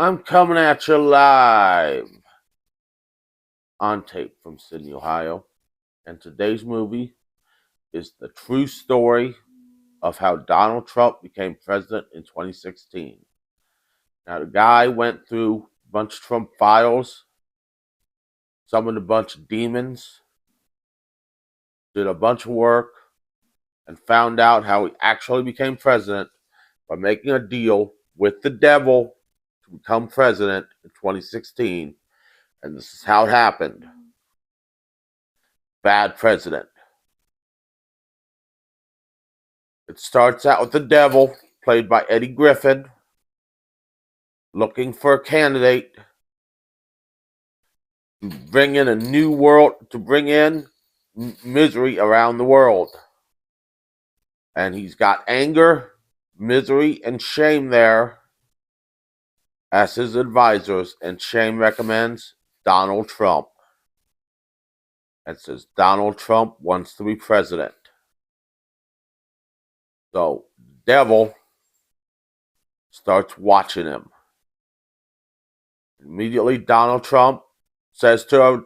I'm coming at you live on tape from Sydney, Ohio. And today's movie is the true story of how Donald Trump became president in 2016. Now, the guy went through a bunch of Trump files, summoned a bunch of demons, did a bunch of work, and found out how he actually became president by making a deal with the devil to become president in 2016. And this is how it happened. Bad president. It starts out with the devil, played by Eddie Griffin, looking for a candidate to bring in a new world, to bring in misery around the world. And he's got anger, misery, and shame there as his advisors, and shame recommends Donald Trump. And says Donald Trump wants to be president. So, the devil starts watching him. Immediately, Donald Trump says to a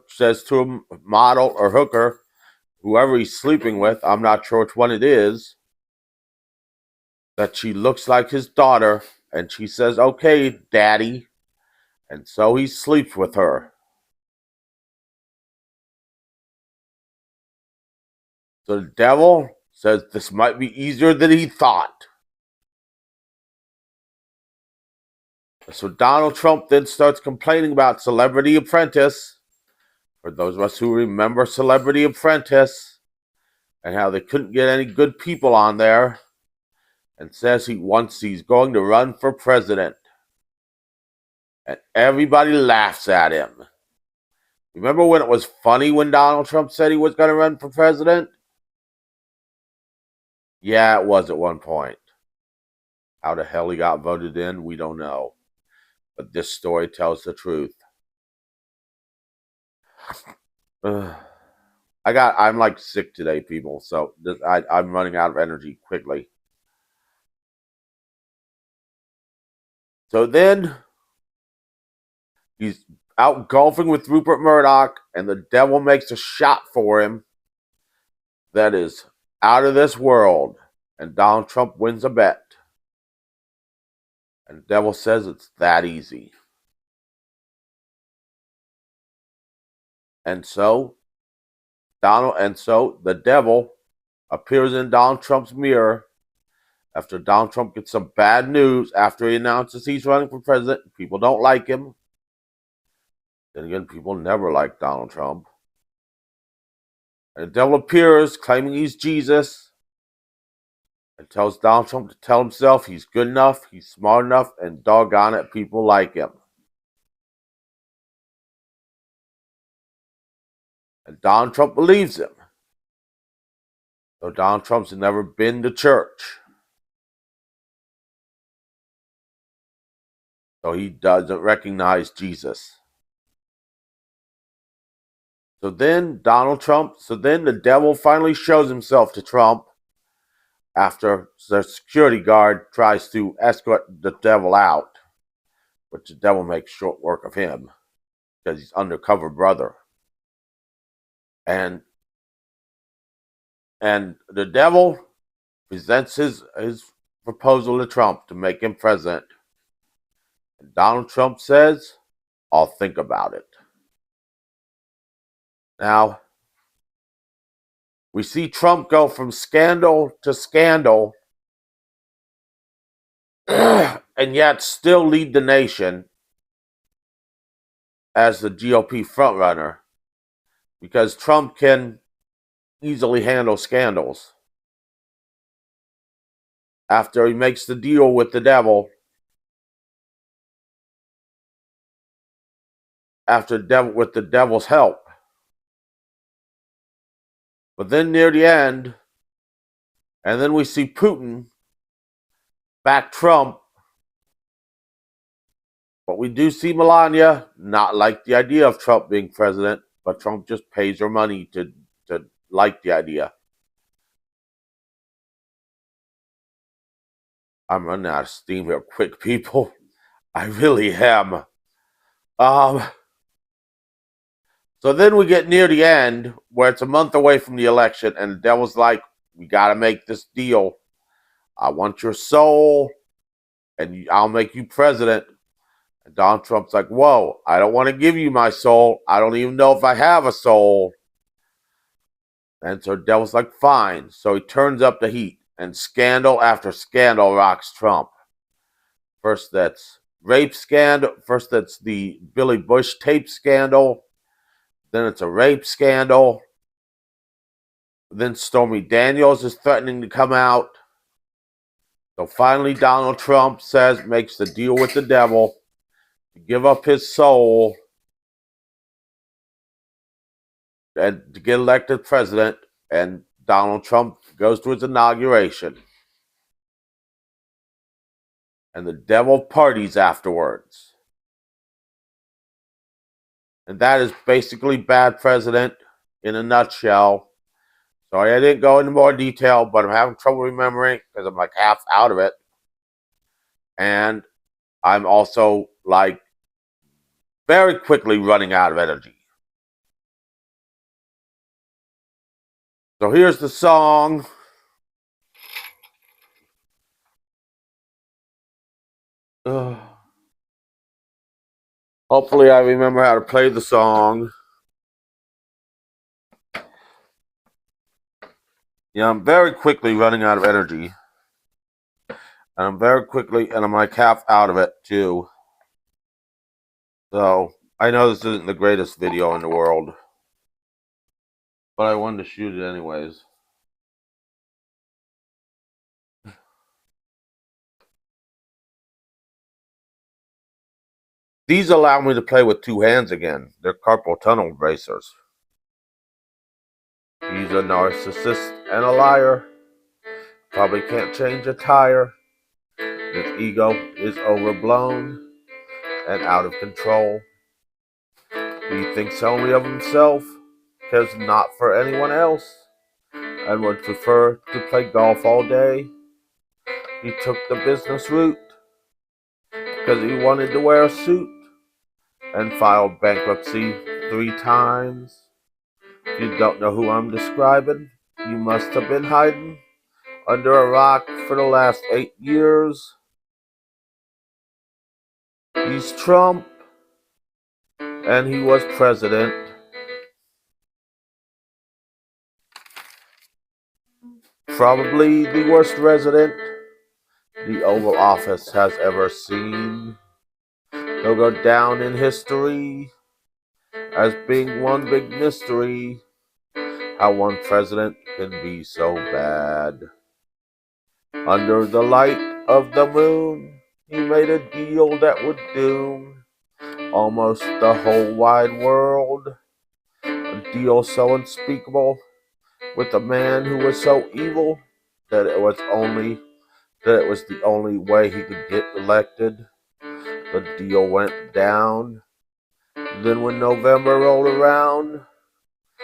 model or hooker, whoever he's sleeping with, I'm not sure which one it is, that she looks like his daughter, and she says, "Okay, daddy," and so he sleeps with her. So the devil says this might be easier than he thought. So Donald Trump then starts complaining about Celebrity Apprentice. For those of us who remember Celebrity Apprentice and how they couldn't get any good people on there, and says he's going to run for president. And everybody laughs at him. Remember when it was funny when Donald Trump said he was going to run for president? Yeah, it was at one point. How the hell he got voted in, we don't know. But this story tells the truth. I'm like sick today, people, so I'm running out of energy quickly. So then he's out golfing with Rupert Murdoch, and the devil makes a shot for him that is out of this world, and Donald Trump wins a bet. And the devil says it's that easy. And so the devil appears in Donald Trump's mirror after Donald Trump gets some bad news after he announces he's running for president. People don't like him. Then again, people never like Donald Trump. And the devil appears claiming he's Jesus and tells Donald Trump to tell himself he's good enough, he's smart enough, and doggone it, people like him. And Donald Trump believes him. Though Donald Trump's never been to church. So he doesn't recognize Jesus. So then the devil finally shows himself to Trump after the security guard tries to escort the devil out, but the devil makes short work of him because he's undercover brother. And the devil presents his proposal to Trump to make him president. And Donald Trump says, "I'll think about it." Now, we see Trump go from scandal to scandal and yet still lead the nation as the GOP frontrunner because Trump can easily handle scandals. After he makes the deal with the devil, with the devil's help. But then near the end, and then we see Putin back Trump. But we do see Melania not like the idea of Trump being president, but Trump just pays her money to like the idea. I'm running out of steam here quick, people. I really am. Um, so then we get near the end where it's a month away from the election, and the devil's like, we got to make this deal. I want your soul, and I'll make you president. And Donald Trump's like, whoa, I don't want to give you my soul. I don't even know if I have a soul. And so the devil's like, fine. So he turns up the heat, and scandal after scandal rocks Trump. First, that's rape scandal. First, that's the Billy Bush tape scandal. Then it's a rape scandal. Then Stormy Daniels is threatening to come out. So finally, Donald Trump makes the deal with the devil to give up his soul and to get elected president. And Donald Trump goes to his inauguration. And the devil parties afterwards. And that is basically Bad President in a nutshell. Sorry I didn't go into more detail, but I'm having trouble remembering because I'm like half out of it. And I'm also like very quickly running out of energy. So here's the song. Hopefully I remember how to play the song. Yeah, I'm very quickly running out of energy. And I'm like half out of it too. So I know this isn't the greatest video in the world, but I wanted to shoot it anyways. These allow me to play with two hands again. They're carpal tunnel bracers. He's a narcissist and a liar. Probably can't change a tire. His ego is overblown and out of control. He thinks only of himself, cares not for anyone else, and would prefer to play golf all day. He took the business route because he wanted to wear a suit and filed bankruptcy 3 times. If you don't know who I'm describing, you must have been hiding under a rock for the last 8 years. He's Trump, and he was president. Probably the worst resident the Oval Office has ever seen. He'll go down in history as being one big mystery, how one president can be so bad. Under the light of the moon, he made a deal that would doom almost the whole wide world. A deal so unspeakable with a man who was so evil that it was the only way he could get elected. The deal went down. Then when November rolled around,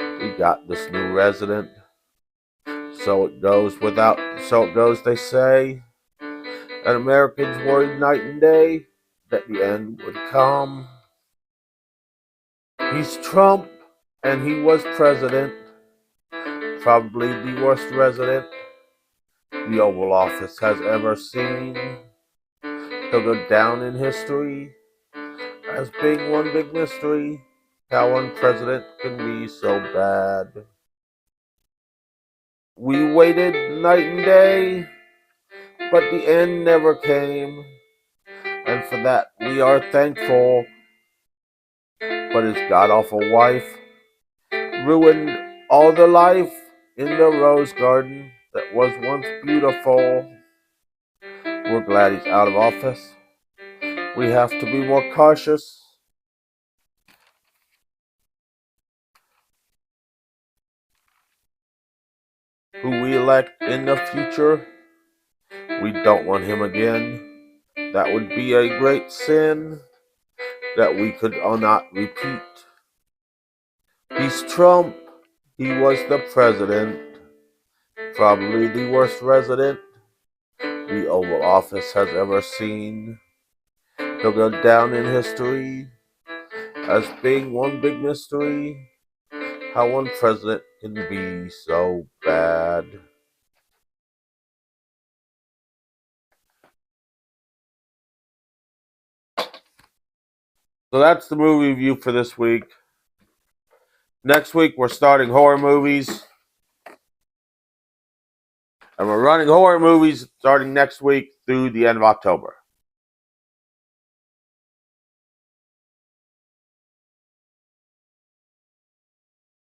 we got this new resident. So it goes, they say. And Americans worried night and day that the end would come. He's Trump, and he was president. Probably the worst resident the Oval Office has ever seen. He'll go down in history as being one big mystery, how one president can be so bad. We waited night and day, but the end never came, and for that we are thankful. But his god-awful wife ruined all the life in the rose garden that was once beautiful. We're glad he's out of office. We have to be more cautious. Who we elect in the future, we don't want him again. That would be a great sin that we could not repeat. He's Trump. He was the president. Probably the worst resident the Oval Office has ever seen. He'll go down in history as being one big mystery. How one president can be so bad. So that's the movie review for this week. Next week, we're starting horror movies. And we're running horror movies starting next week through the end of October.